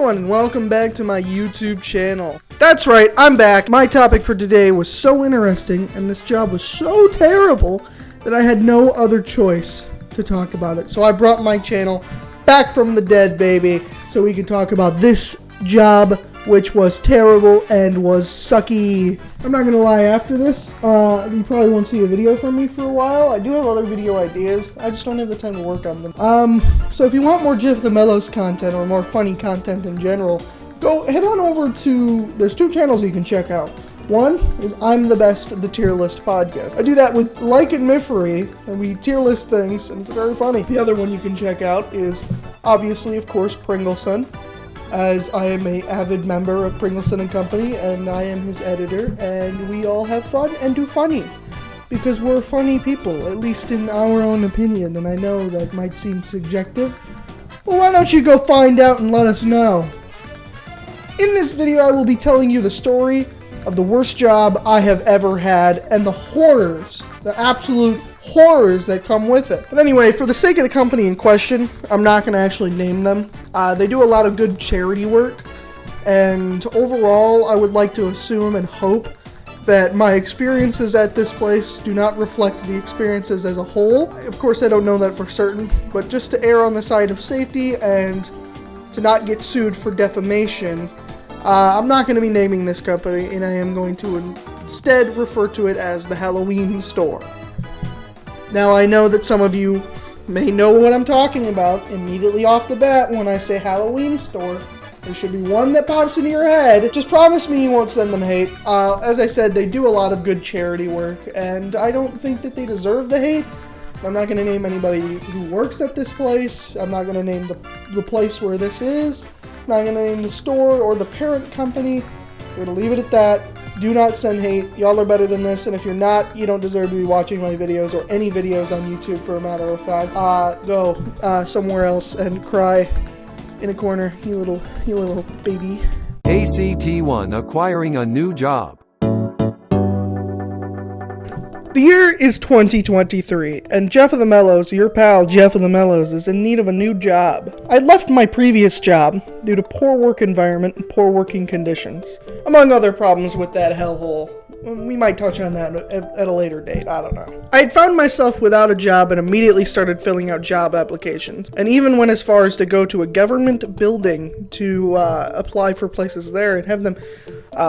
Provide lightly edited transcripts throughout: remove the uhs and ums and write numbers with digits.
everyone, and welcome back to my YouTube channel. That's right, I'm back. My topic for today was so interesting, and this job was so terrible that I had no other choice to talk about it. So I brought my channel back from the dead, baby, so we could talk about this job, which was terrible and was sucky. I'm not gonna lie, after this, you probably won't see a video from me for a while. I do have other video ideas, I just don't have the time to work on them. So if you want more Jeff the Mellows content, or more funny content in general, go head on over to, there's two channels you can check out. One is I'm the Best, the Tier List podcast. I do that with Like and Miffery, and we tier list things, and it's very funny. The other one you can check out is, obviously, of course, Pringleson, as I am an avid member of Pringleson & Company, and I am his editor, and we all have fun and do funny, because we're funny people, at least in our own opinion, and I know that might seem subjective. Well, why don't you go find out and let us know? In this video, I will be telling you the story of the worst job I have ever had, and the horrors, the absolute horrors that come with it. But anyway, for the sake of the company in question, I'm not going to actually name them. They do a lot of good charity work, and overall, I would like to assume and hope that my experiences at this place do not reflect the experiences as a whole. Of course, I don't know that for certain, but just to err on the side of safety and to not get sued for defamation, I'm not going to be naming this company, and I am going to instead refer to it as the Halloween store. Now, I know that some of you may know what I'm talking about immediately off the bat when I say Halloween store. There should be one that pops into your head. Just promise me you won't send them hate. As I said, they do a lot of good charity work, and I don't think that they deserve the hate. I'm not going to name anybody who works at this place. I'm not going to name the place where this is. I'm not going to name the store or the parent company. We're going to leave it at that. Do not send hate. Y'all are better than this, and if you're not, you don't deserve to be watching my videos or any videos on YouTube, for a matter of fact. Go somewhere else and cry in a corner, you little baby. ACT1 acquiring a new job. The year is 2023, and Jeff of the Mellows, your pal Jeff of the Mellows, is in need of a new job. I left my previous job due to poor work environment and poor working conditions, among other problems with that hellhole. We might touch on that at a later date, I don't know. I had found myself without a job and immediately started filling out job applications, and even went as far as to go to a government building to apply for places there and have them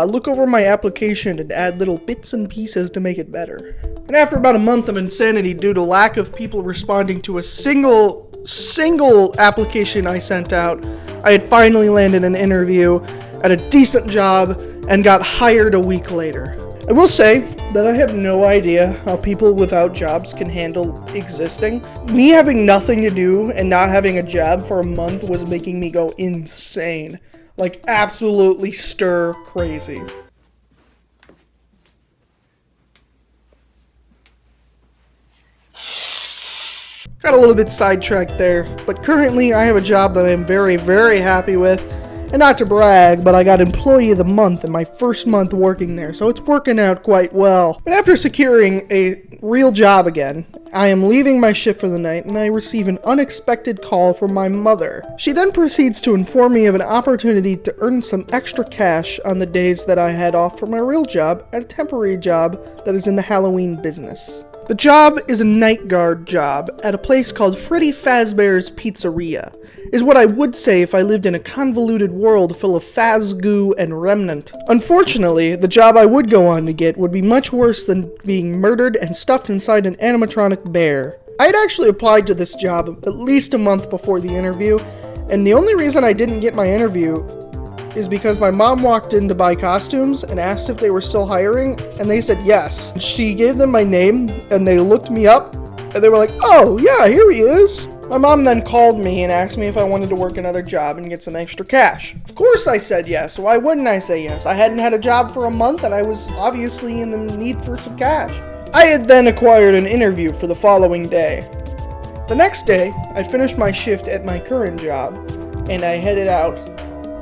look over my application and add little bits and pieces to make it better. And after about a month of insanity due to lack of people responding to a single application I sent out, I had finally landed an interview at a decent job and got hired a week later. I will say that I have no idea how people without jobs can handle existing. Me having nothing to do and not having a job for a month was making me go insane. Like, absolutely stir crazy. Got a little bit sidetracked there, but currently I have a job that I'm very, very happy with. And not to brag, but I got Employee of the Month in my first month working there, so it's working out quite well. But after securing a real job again, I am leaving my shift for the night, and I receive an unexpected call from my mother. She then proceeds to inform me of an opportunity to earn some extra cash on the days that I had off from my real job at a temporary job that is in the Halloween business. The job is a night guard job at a place called Freddy Fazbear's Pizzeria, is what I would say if I lived in a convoluted world full of Faz-goo and Remnant. Unfortunately, the job I would go on to get would be much worse than being murdered and stuffed inside an animatronic bear. I had actually applied to this job at least a month before the interview, and the only reason I didn't get my interview is because my mom walked in to buy costumes and asked if they were still hiring, and they said yes. She gave them my name, and they looked me up, and they were like, "Oh, yeah, here he is." My mom then called me and asked me if I wanted to work another job and get some extra cash. Of course I said yes. Why wouldn't I say yes? I hadn't had a job for a month, and I was obviously in the need for some cash. I had then acquired an interview for the following day. The next day, I finished my shift at my current job, and I headed out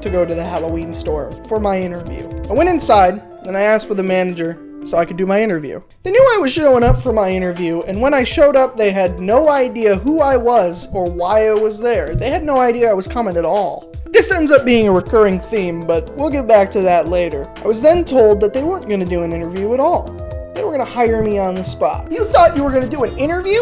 to go to the Halloween store for my interview. I went inside, and I asked for the manager so I could do my interview. They knew I was showing up for my interview, and when I showed up, they had no idea who I was or why I was there. They had no idea I was coming at all. This ends up being a recurring theme, but we'll get back to that later. I was then told that they weren't going to do an interview at all. They were going to hire me on the spot. You thought you were going to do an interview?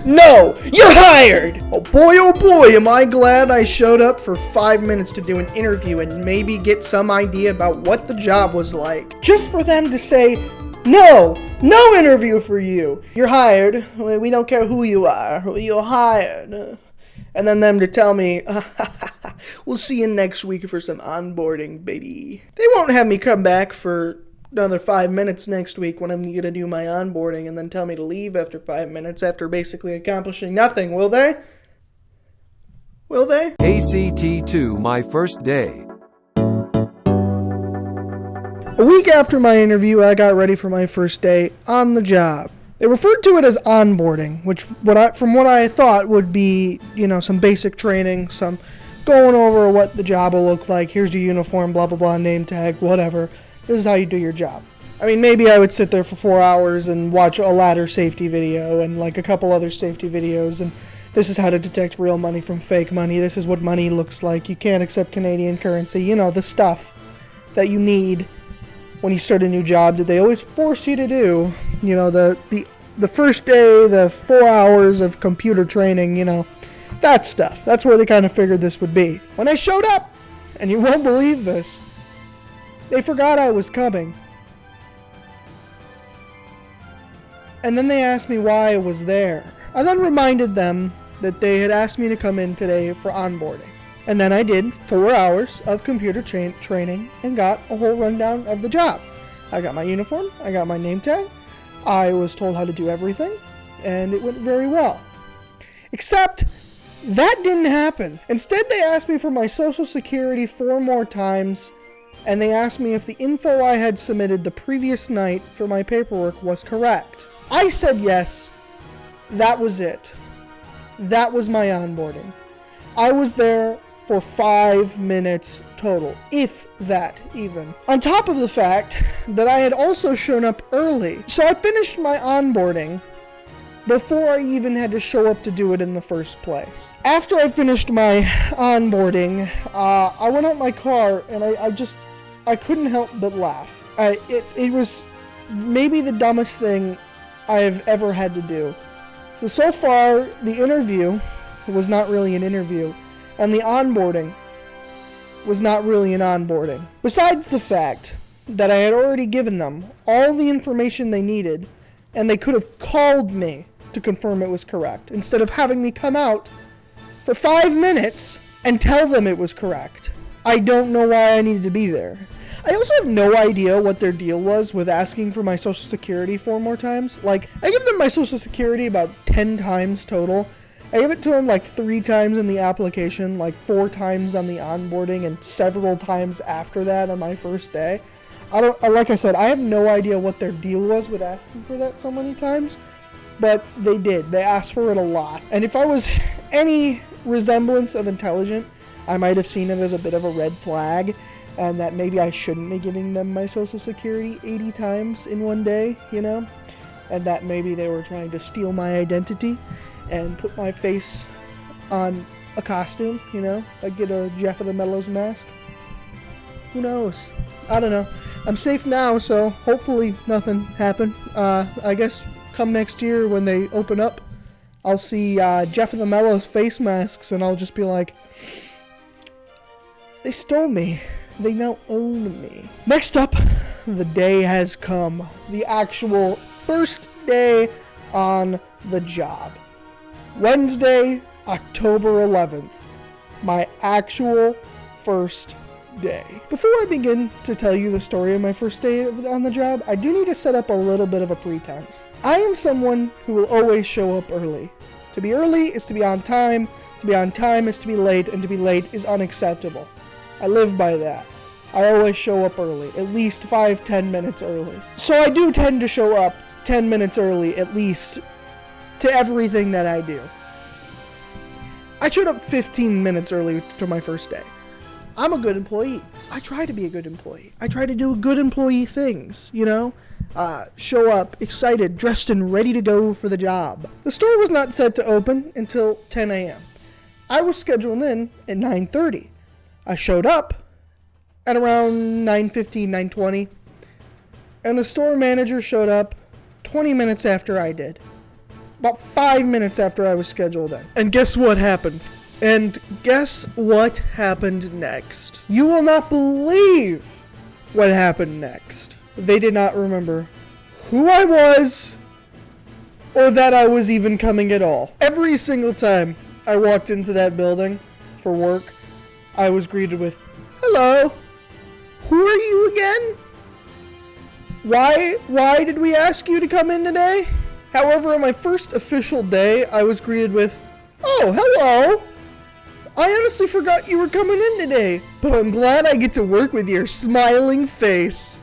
No, you're hired! Oh boy, am I glad I showed up for 5 minutes to do an interview and maybe get some idea about what the job was like. Just for them to say, no interview for you. You're hired. We don't care who you are. You're hired. And then them to tell me, we'll see you next week for some onboarding, baby. They won't have me come back for another 5 minutes next week when I'm going to do my onboarding and then tell me to leave after 5 minutes after basically accomplishing nothing, will they? Will they? ACT2 my first day. A week after my interview, I got ready for my first day on the job. They referred to it as onboarding, which from what I thought would be, some basic training, some going over what the job will look like. Here's your uniform, blah, blah, blah, name tag, whatever. This is how you do your job. I mean, maybe I would sit there for 4 hours and watch a ladder safety video and like a couple other safety videos, and this is how to detect real money from fake money. This is what money looks like. You can't accept Canadian currency. The stuff that you need when you start a new job that they always force you to do. The first day, the 4 hours of computer training, that stuff. That's where they kind of figured this would be. When I showed up, and you won't believe this, they forgot I was coming. And then they asked me why I was there. I then reminded them that they had asked me to come in today for onboarding. And then I did 4 hours of computer training and got a whole rundown of the job. I got my uniform, I got my name tag, I was told how to do everything, and it went very well. Except that didn't happen. Instead, they asked me for my social security 4 more times, and they asked me if the info I had submitted the previous night for my paperwork was correct. I said yes. That was it. That was my onboarding. I was there for 5 minutes total, if that even. On top of the fact that I had also shown up early. So I finished my onboarding before I even had to show up to do it in the first place. After I finished my onboarding, I went out my car and I couldn't help but laugh. It was maybe the dumbest thing I have ever had to do. So far, the interview was not really an interview, and the onboarding was not really an onboarding. Besides the fact that I had already given them all the information they needed, and they could have called me to confirm it was correct, instead of having me come out for 5 minutes and tell them it was correct. I don't know why I needed to be there. I also have no idea what their deal was with asking for my social security 4 more times. Like, I give them my social security about 10 times total. I give it to them like 3 times in the application, like 4 times on the onboarding, and several times after that on my first day. Like I said, I have no idea what their deal was with asking for that so many times, but they did. They asked for it a lot. And if I was any resemblance of intelligent, I might have seen it as a bit of a red flag, and that maybe I shouldn't be giving them my social security 80 times in one day, and that maybe they were trying to steal my identity and put my face on a costume, like get a Jeff of the Mellows mask. Who knows? I don't know. I'm safe now, so hopefully nothing happened. I guess come next year when they open up, I'll see Jeff of the Mellows face masks, and I'll just be like, they stole me. They now own me. Next up, the day has come. The actual first day on the job. Wednesday, October 11th. My actual first day. Before I begin to tell you the story of my first day on the job, I do need to set up a little bit of a pretense. I am someone who will always show up early. To be early is to be on time. To be on time is to be late, and to be late is unacceptable. I live by that. I always show up early, at least 5-10 minutes early. So I do tend to show up 10 minutes early, at least, to everything that I do. I showed up 15 minutes early to my first day. I'm a good employee. I try to be a good employee. I try to do good employee things, show up excited, dressed and ready to go for the job. The store was not set to open until 10 a.m. I was scheduled in at 9:30. I showed up at around 9:15, 9:20, and the store manager showed up 20 minutes after I did. About 5 minutes after I was scheduled in. And guess what happened? And guess what happened next? You will not believe what happened next. They did not remember who I was or that I was even coming at all. Every single time I walked into that building for work, I was greeted with, "Hello, who are you again? Why did we ask you to come in today?" However, on my first official day, I was greeted with, "Oh, hello. I honestly forgot you were coming in today, but I'm glad I get to work with your smiling face."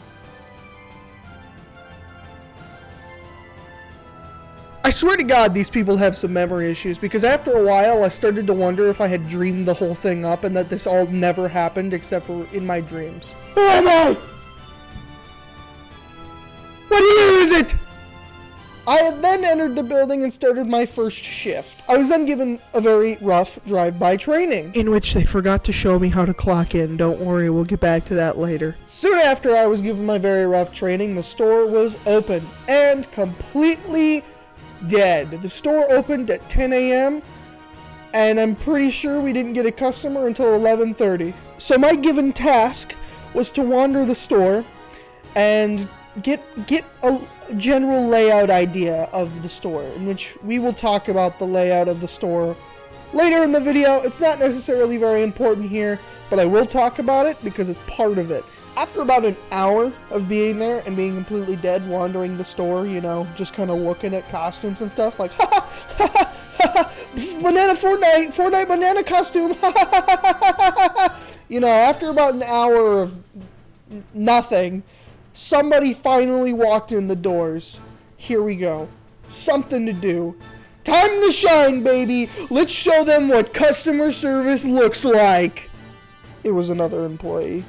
I swear to God, these people have some memory issues, because after a while, I started to wonder if I had dreamed the whole thing up and that this all never happened except for in my dreams. Who am I? What year is it? I had then entered the building and started my first shift. I was then given a very rough drive-by training, in which they forgot to show me how to clock in. Don't worry, we'll get back to that later. Soon after I was given my very rough training, the store was open and completely dead. The store opened at 10 a.m. and I'm pretty sure we didn't get a customer until 11:30. So my given task was to wander the store and get a general layout idea of the store, in which we will talk about the layout of the store later in the video. It's not necessarily very important here, but I will talk about it because it's part of it. After about an hour of being there and being completely dead, wandering the store, you know, just kind of looking at costumes and stuff, like, banana Fortnite banana costume, you know, after about an hour of nothing, somebody finally walked in the doors. Here we go. Something to do. Time to shine, baby. Let's show them what customer service looks like. It was another employee.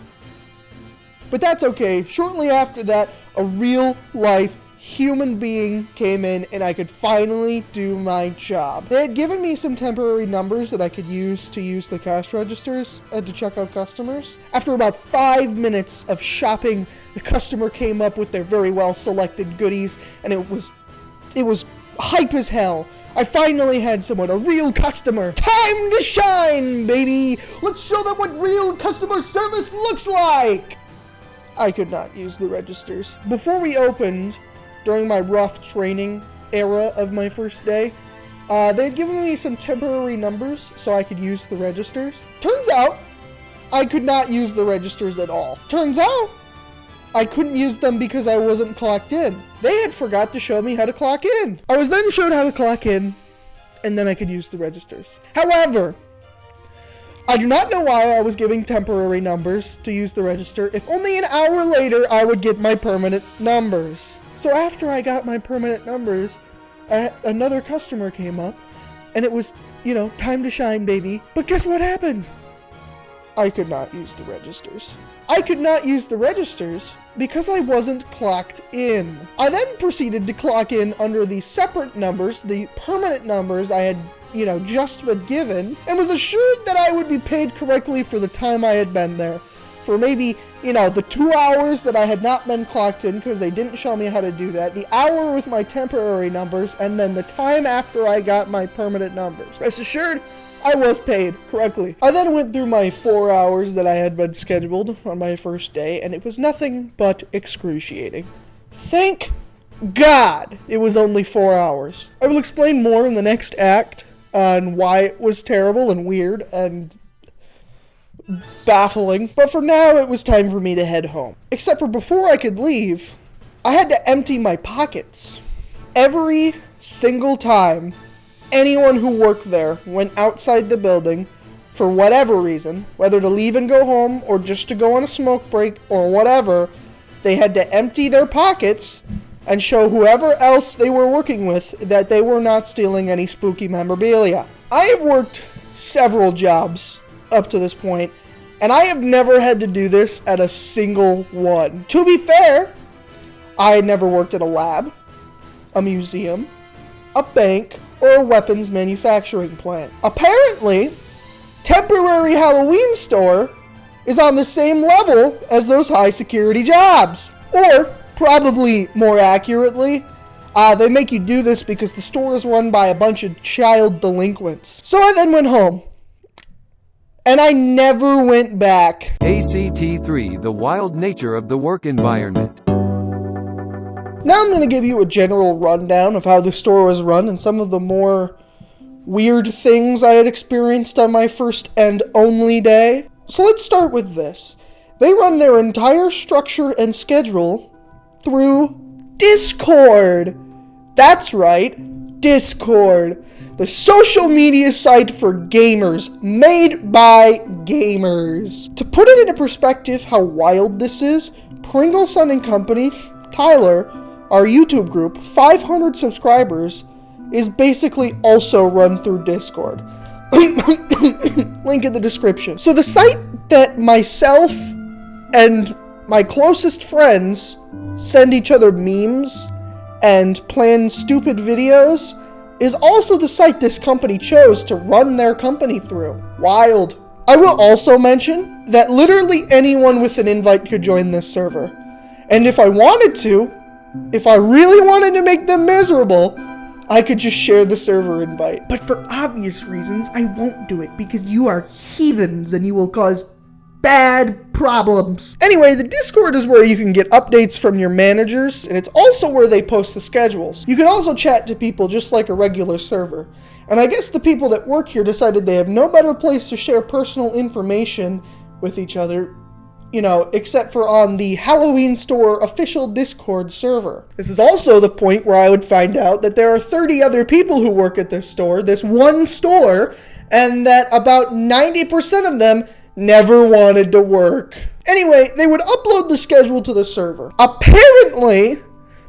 But that's okay. Shortly after that, a real-life human being came in and I could finally do my job. They had given me some temporary numbers that I could use the cash registers and to check out customers. After about 5 minutes of shopping, the customer came up with their very well selected goodies, and it was hype as hell. I finally had someone, a real customer. Time to shine, baby. Let's show them what real customer service looks like. I could not use the registers. Before we opened, during my rough training era of my first day, they had given me some temporary numbers so I could use the registers. Turns out, I could not use the registers at all. Turns out, I couldn't use them because I wasn't clocked in. They had forgot to show me how to clock in. I was then showed how to clock in, and then I could use the registers. However, I do not know why I was giving temporary numbers to use the register if only an hour later I would get my permanent numbers. So after I got my permanent numbers, another customer came up, and it was, you know, time to shine, baby. But guess what happened? I could not use the registers. I could not use the registers because I wasn't clocked in. I then proceeded to clock in under the separate numbers, the permanent numbers I had, you know, just been given, and was assured that I would be paid correctly for the time I had been there. For maybe, you know, the 2 hours that I had not been clocked in because they didn't show me how to do that, the hour with my temporary numbers, and then the time after I got my permanent numbers. Rest assured, I was paid correctly. I then went through my 4 hours that I had been scheduled on my first day, and it was nothing but excruciating. Thank God it was only 4 hours. I will explain more in the next act on why it was terrible and weird and baffling, but for now it was time for me to head home. Except for before I could leave, I had to empty my pockets. Every single time anyone who worked there went outside the building for whatever reason, whether to leave and go home or just to go on a smoke break or whatever, they had to empty their pockets and show whoever else they were working with that they were not stealing any spooky memorabilia. I have worked several jobs up to this point, and I have never had to do this at a single one. To be fair, I had never worked at a lab, a museum, a bank, or a weapons manufacturing plant. Apparently, temporary Halloween store is on the same level as those high security jobs. Or, probably more accurately, they make you do this because the store is run by a bunch of child delinquents. So I then went home. And I never went back. ACT3 The wild nature of the work environment. Now I'm going to give you a general rundown of how the store was run and some of the more weird things I had experienced on my first and only day. So let's start with this. They run their entire structure and schedule through Discord. That's right, Discord. The social media site for gamers, made by gamers. To put it into perspective how wild this is, Pringle Son and Company, Tyler, our YouTube group, 500 subscribers, is basically also run through Discord. Link in the description. So the site that myself and my closest friends send each other memes and plan stupid videos is also the site this company chose to run their company through. Wild. I will also mention that literally anyone with an invite could join this server. And if I wanted to, if I really wanted to make them miserable, I could just share the server invite. But for obvious reasons, I won't do it because you are heathens and you will cause bad problems. Anyway, the Discord is where you can get updates from your managers, and it's also where they post the schedules. You can also chat to people just like a regular server. And I guess the people that work here decided they have no better place to share personal information with each other, except for on the Halloween Store official Discord server. This is also the point where I would find out that there are 30 other people who work at this store, this one store, and that about 90% of them never wanted to work. Anyway, they would upload the schedule to the server. Apparently,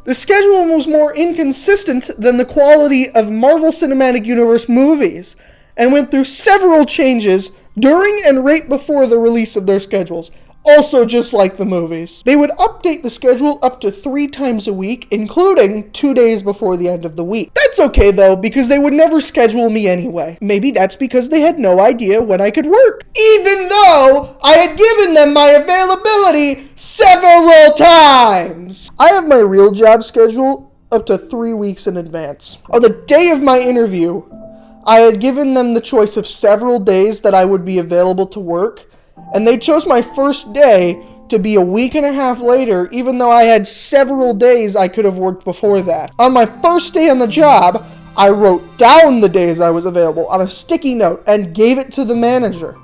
the schedule was more inconsistent than the quality of Marvel Cinematic Universe movies, and went through several changes during and right before the release of their schedules. Also just like the movies. They would update the schedule up to 3 times a week, including 2 days before the end of the week. That's okay though, because they would never schedule me anyway. Maybe that's because they had no idea when I could work. Even though I had given them my availability several times. I have my real job schedule up to 3 weeks in advance. On the day of my interview, I had given them the choice of several days that I would be available to work, and they chose my first day to be a week and a half later, even though I had several days I could have worked before that. On my first day on the job, I wrote down the days I was available on a sticky note and gave it to the manager.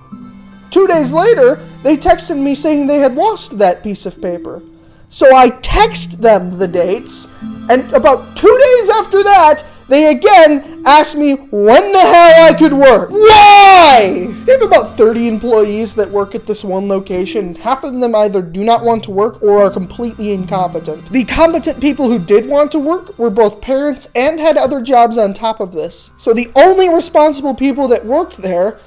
2 days later, they texted me saying they had lost that piece of paper. So I texted them the dates, and about 2 days after that, they again asked me when the hell I could work. Why? They have about 30 employees that work at this one location, and half of them either do not want to work or are completely incompetent. The competent people who did want to work were both parents and had other jobs on top of this. So the only responsible people that worked there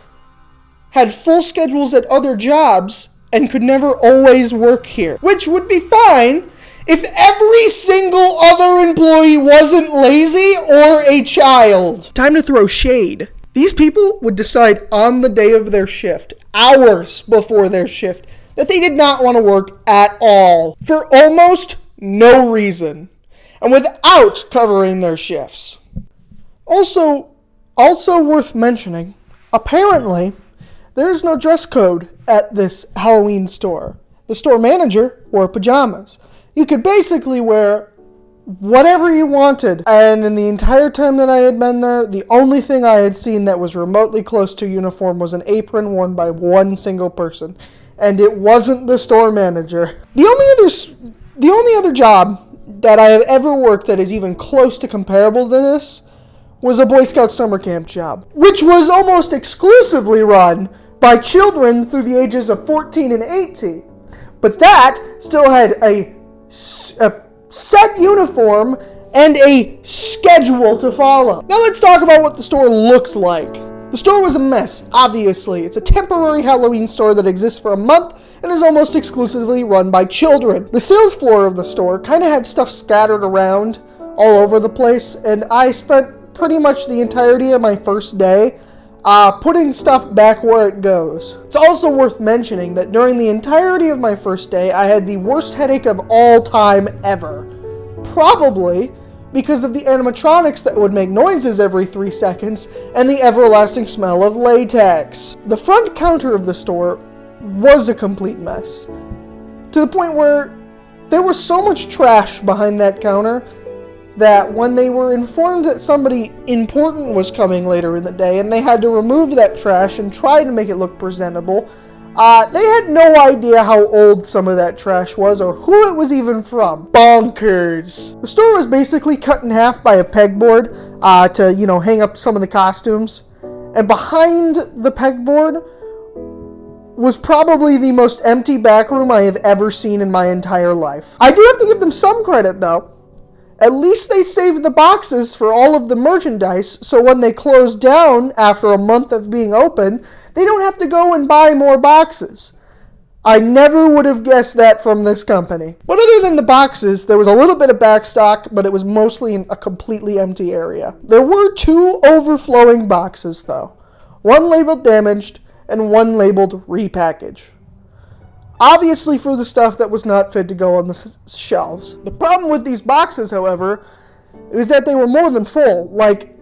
had full schedules at other jobs and could never always work here, which would be fine if every single other employee wasn't lazy or a child. Time to throw shade. These people would decide on the day of their shift, hours before their shift, that they did not want to work at all, for almost no reason, and without covering their shifts. Also worth mentioning, apparently, there is no dress code at this Halloween store. The store manager wore pajamas. You could basically wear whatever you wanted. And in the entire time that I had been there, the only thing I had seen that was remotely close to uniform was an apron worn by one single person. And it wasn't the store manager. The only other job that I have ever worked that is even close to comparable to this was a Boy Scout summer camp job, which was almost exclusively run by children through the ages of 14 and 18. But that still had a set uniform and a schedule to follow. Now let's talk about what the store looked like. The store was a mess, obviously. It's a temporary Halloween store that exists for a month and is almost exclusively run by children. The sales floor of the store kind of had stuff scattered around all over the place, and I spent pretty much the entirety of my first day putting stuff back where it goes. It's also worth mentioning that during the entirety of my first day, I had the worst headache of all time ever. Probably because of the animatronics that would make noises every 3 seconds and the everlasting smell of latex. The front counter of the store was a complete mess, to the point where there was so much trash behind that counter that when they were informed that somebody important was coming later in the day and they had to remove that trash and try to make it look presentable, they had no idea how old some of that trash was or who it was even from. Bonkers. The store was basically cut in half by a pegboard to, hang up some of the costumes. And behind the pegboard was probably the most empty back room I have ever seen in my entire life. I do have to give them some credit, though. At least they saved the boxes for all of the merchandise, so when they close down after a month of being open, they don't have to go and buy more boxes. I never would have guessed that from this company. But other than the boxes, there was a little bit of backstock, but it was mostly in a completely empty area. There were 2 overflowing boxes, though. One labeled damaged, and one labeled repackage. Obviously for the stuff that was not fit to go on the shelves. The problem with these boxes, however, is that they were more than full. Like,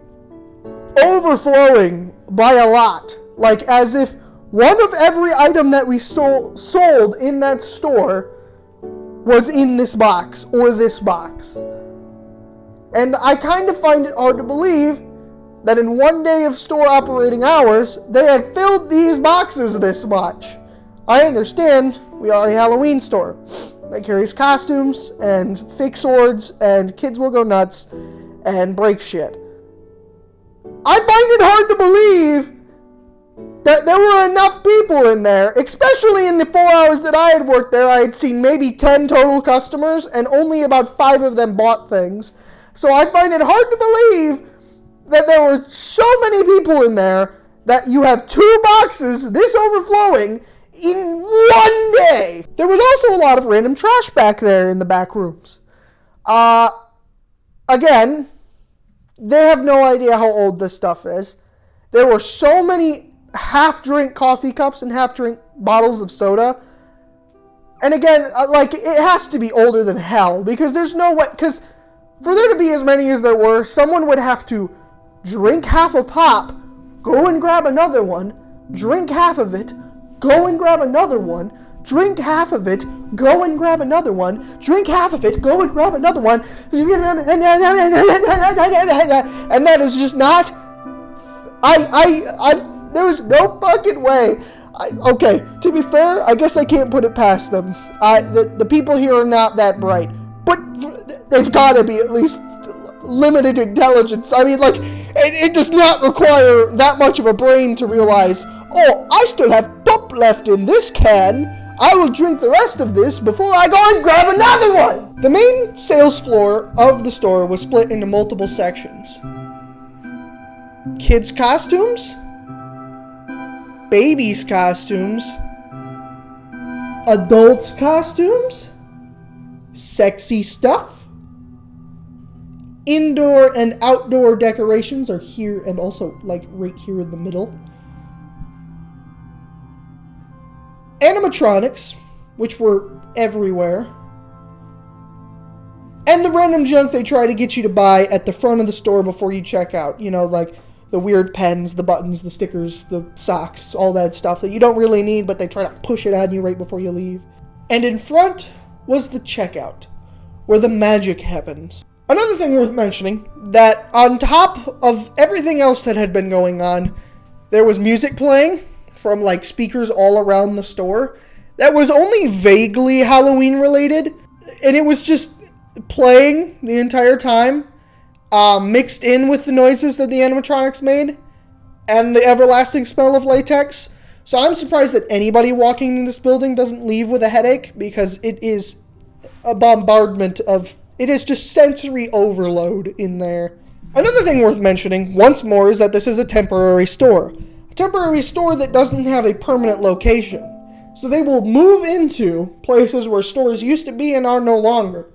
overflowing by a lot. Like, as if one of every item that we sold in that store was in this box, or this box. And I kind of find it hard to believe that in one day of store operating hours, they had filled these boxes this much. I understand we are a Halloween store that carries costumes and fake swords and kids will go nuts and break shit. I find it hard to believe that there were enough people in there, especially in the 4 hours that I had worked there. I had seen maybe 10 total customers and only about 5 of them bought things. So I find it hard to believe that there were so many people in there that you have 2 boxes this overflowing in one day. There was also a lot of random trash back there in the back rooms. Again, they have no idea how old this stuff is. There were so many half-drink coffee cups and half-drink bottles of soda. And again, it has to be older than hell, because there's no way, because for there to be as many as there were, someone would have to drink half a pop, go and grab another one, drink half of it, go and grab another one, drink half of it, go and grab another one, drink half of it, go and grab another one, and that is just not, there was no fucking way. Okay, to be fair, I guess I can't put it past them. The people here are not that bright, but they've got to be at least limited intelligence. I mean, it does not require that much of a brain to realize, oh, I still have pop left in this can. I will drink the rest of this before I go and grab another one. The main sales floor of the store was split into multiple sections. Kids' costumes, babies' costumes, adults' costumes, sexy stuff, indoor and outdoor decorations are here and also right here in the middle. Animatronics, which were everywhere, and the random junk they try to get you to buy at the front of the store before you check out. Like the weird pens, the buttons, the stickers, the socks, all that stuff that you don't really need, but they try to push it on you right before you leave. And in front was the checkout, where the magic happens. Another thing worth mentioning, that on top of everything else that had been going on, there was music playing from speakers all around the store that was only vaguely Halloween related, and it was just playing the entire time, mixed in with the noises that the animatronics made and the everlasting smell of latex. So I'm surprised that anybody walking in this building doesn't leave with a headache, because it is a bombardment of, it is just sensory overload in there. Another thing worth mentioning once more is that this is a temporary store. A temporary store that doesn't have a permanent location. So they will move into places where stores used to be and are no longer.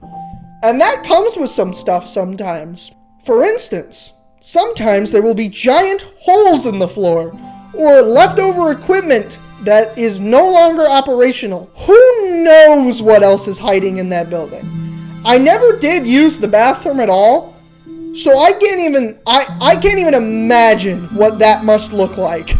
And that comes with some stuff sometimes. For instance, Sometimes there will be giant holes in the floor, or leftover equipment that is no longer operational. Who knows what else is hiding in that building? I never did use the bathroom at all, so I can't even imagine what that must look like.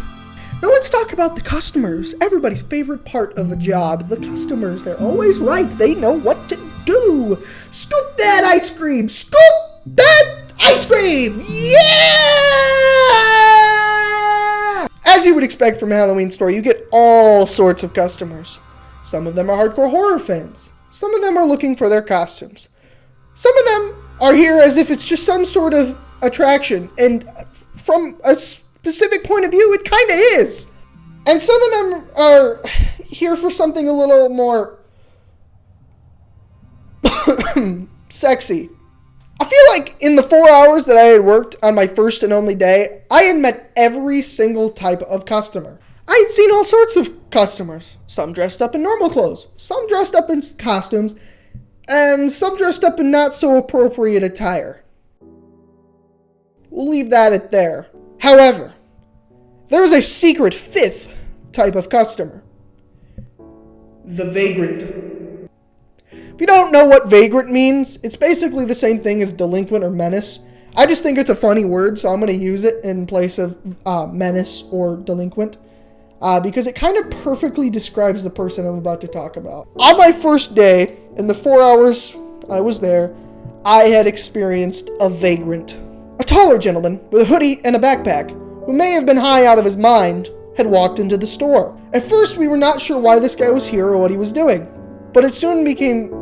Now let's talk about the customers. Everybody's favorite part of a job. The customers, they're always right. They know what to do. Scoop that ice cream. Scoop that ice cream. Yeah! As you would expect from a Halloween store, you get all sorts of customers. Some of them are hardcore horror fans. Some of them are looking for their costumes. Some of them are here as if it's just some sort of attraction. And from a specific point of view, it kind of is. And some of them are here for something a little more sexy. I feel like in the 4 hours that I had worked on my first and only day, I had met every single type of customer. I had seen all sorts of customers. Some dressed up in normal clothes, some dressed up in costumes, and some dressed up in not so appropriate attire. We'll leave that at there. However, there is a secret fifth type of customer. The vagrant. If you don't know what vagrant means, it's basically the same thing as delinquent or menace. I just think it's a funny word, so I'm going to use it in place of menace or delinquent. Because it kind of perfectly describes the person I'm about to talk about. On my first day, in the 4 hours I was there, I had experienced a vagrant. A taller gentleman with a hoodie and a backpack, who may have been high out of his mind, had walked into the store. At first, we were not sure why this guy was here or what he was doing, but it soon became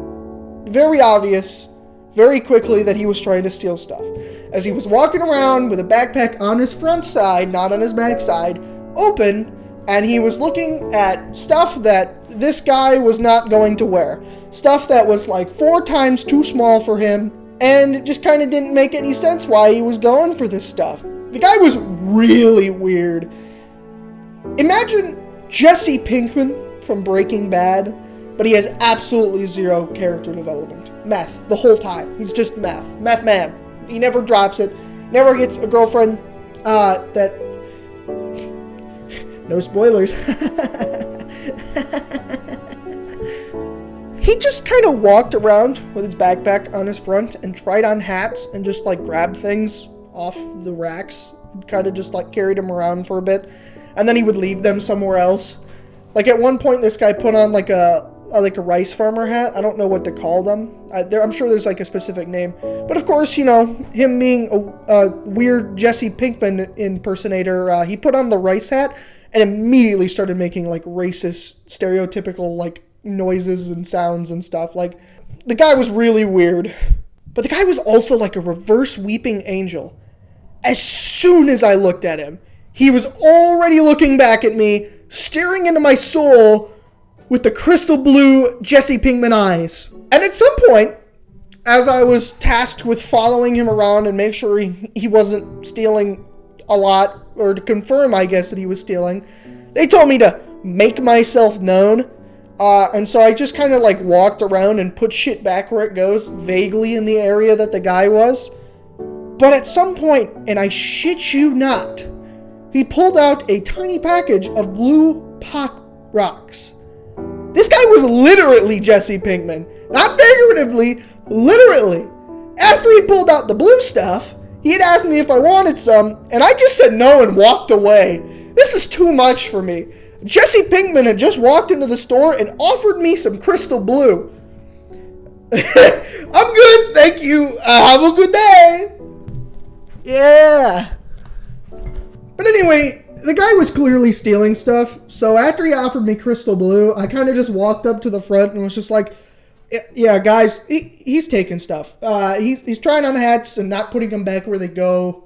very obvious, very quickly, that he was trying to steal stuff. As he was walking around with a backpack on his front side, not on his back side, open, and he was looking at stuff that this guy was not going to wear. Stuff that was like 4 times too small for him, and it just kind of didn't make any sense why he was going for this stuff. The guy was really weird. Imagine Jesse Pinkman from Breaking Bad, but he has absolutely zero character development. Meth, the whole time. He's just meth. Meth man. He never drops it. Never gets a girlfriend that... No spoilers. He just kind of walked around with his backpack on his front and tried on hats and just like grabbed things off the racks. Kind of just like carried them around for a bit. And then he would leave them somewhere else. Like at one point this guy put on like a rice farmer hat. I don't know what to call them. I'm sure there's like a specific name. But of course, you know, him being a weird Jesse Pinkman impersonator, he put on the rice hat and immediately started making like racist, stereotypical like noises and sounds and stuff. Like the guy was really weird. But the guy was also like a reverse weeping angel. As soon as I looked at him, he was already looking back at me, staring into my soul with the crystal blue Jesse Pinkman eyes. And at some point, as I was tasked with following him around and make sure he wasn't stealing a lot, or to confirm, I guess, that he was stealing, they told me to make myself known. And so I just kind of like walked around and put shit back where it goes, vaguely in the area that the guy was. But at some point, and I shit you not, he pulled out a tiny package of blue pop rocks. This guy was literally Jesse Pinkman. Not figuratively, literally. After he pulled out the blue stuff, he had asked me if I wanted some, and I just said no and walked away. This is too much for me. Jesse Pinkman had just walked into the store and offered me some crystal blue. I'm good, thank you. Have a good day. Yeah. But anyway, the guy was clearly stealing stuff, so after he offered me crystal blue, I kind of just walked up to the front and was just like, yeah, guys, he's taking stuff. He's trying on hats and not putting them back where they go.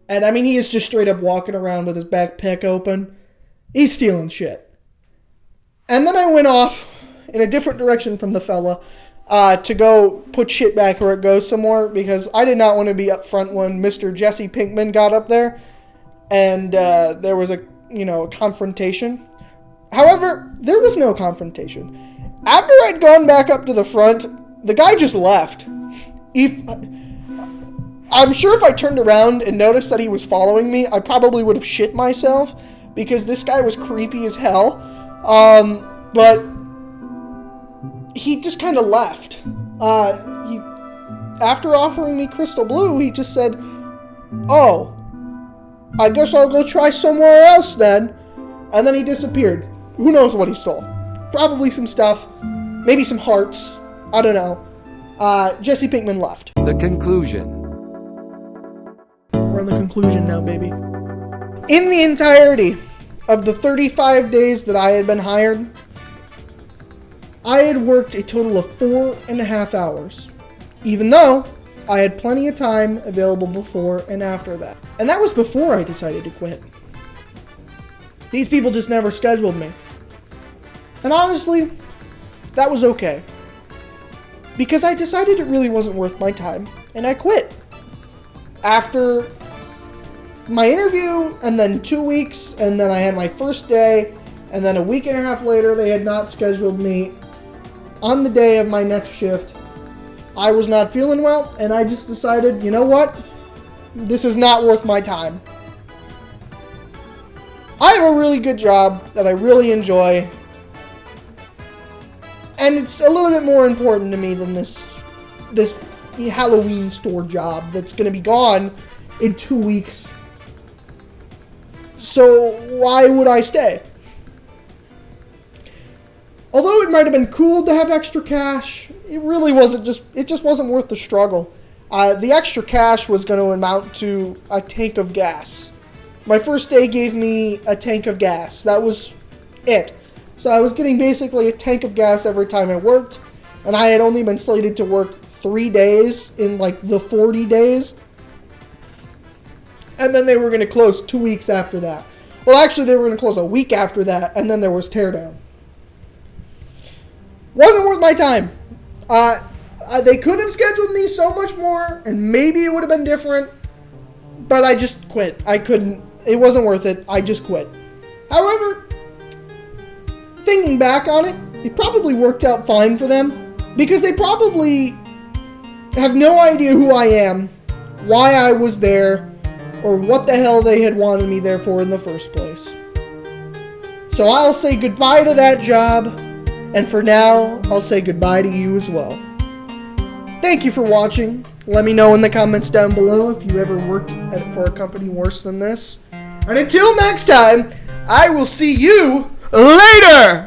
And I mean, he is just straight up walking around with his backpack open. He's stealing shit. And then I went off in a different direction from the fella to go put shit back where it goes some more, because I did not want to be up front when Mr. Jesse Pinkman got up there and there was a confrontation. However, there was no confrontation. After I'd gone back up to the front, the guy just left. I I'm sure if I turned around and noticed that he was following me, I probably would have shit myself because this guy was creepy as hell. But he just kind of left. After offering me Crystal Blue, he just said, "Oh, I guess I'll go try somewhere else then." And then he disappeared. Who knows what he stole? Probably some stuff. Maybe some hearts. I don't know. Jesse Pinkman left. The conclusion. We're in the conclusion now, baby. In the entirety of the 35 days that I had been hired, I had worked a total of 4.5 hours, even though I had plenty of time available before and after that. And that was before I decided to quit. These people just never scheduled me. And honestly, that was okay. Because I decided it really wasn't worth my time, and I quit. After my interview, and then 2 weeks, and then I had my first day, and then a week and a half later, they had not scheduled me on the day of my next shift. I was not feeling well, and I just decided, you know what? This is not worth my time. I have a really good job that I really enjoy, and it's a little bit more important to me than this Halloween store job that's going to be gone in 2 weeks. So why would I stay? Although it might have been cool to have extra cash, it really wasn't it just wasn't worth the struggle. The extra cash was going to amount to a tank of gas. My first day gave me a tank of gas. That was it. So I was getting basically a tank of gas every time I worked, and I had only been slated to work 3 days in like the 40 days. And then they were going to close 2 weeks after that. Well, actually, they were going to close a week after that, and then there was teardown. Wasn't worth my time. They could have scheduled me so much more, and maybe it would have been different, but I just quit. I couldn't. It wasn't worth it. I just quit. However, thinking back on it, it probably worked out fine for them, because they probably have no idea who I am, why I was there, or what the hell they had wanted me there for in the first place. So I'll say goodbye to that job, and for now, I'll say goodbye to you as well. Thank you for watching. Let me know in the comments down below if you ever worked for a company worse than this. And until next time, I will see you later!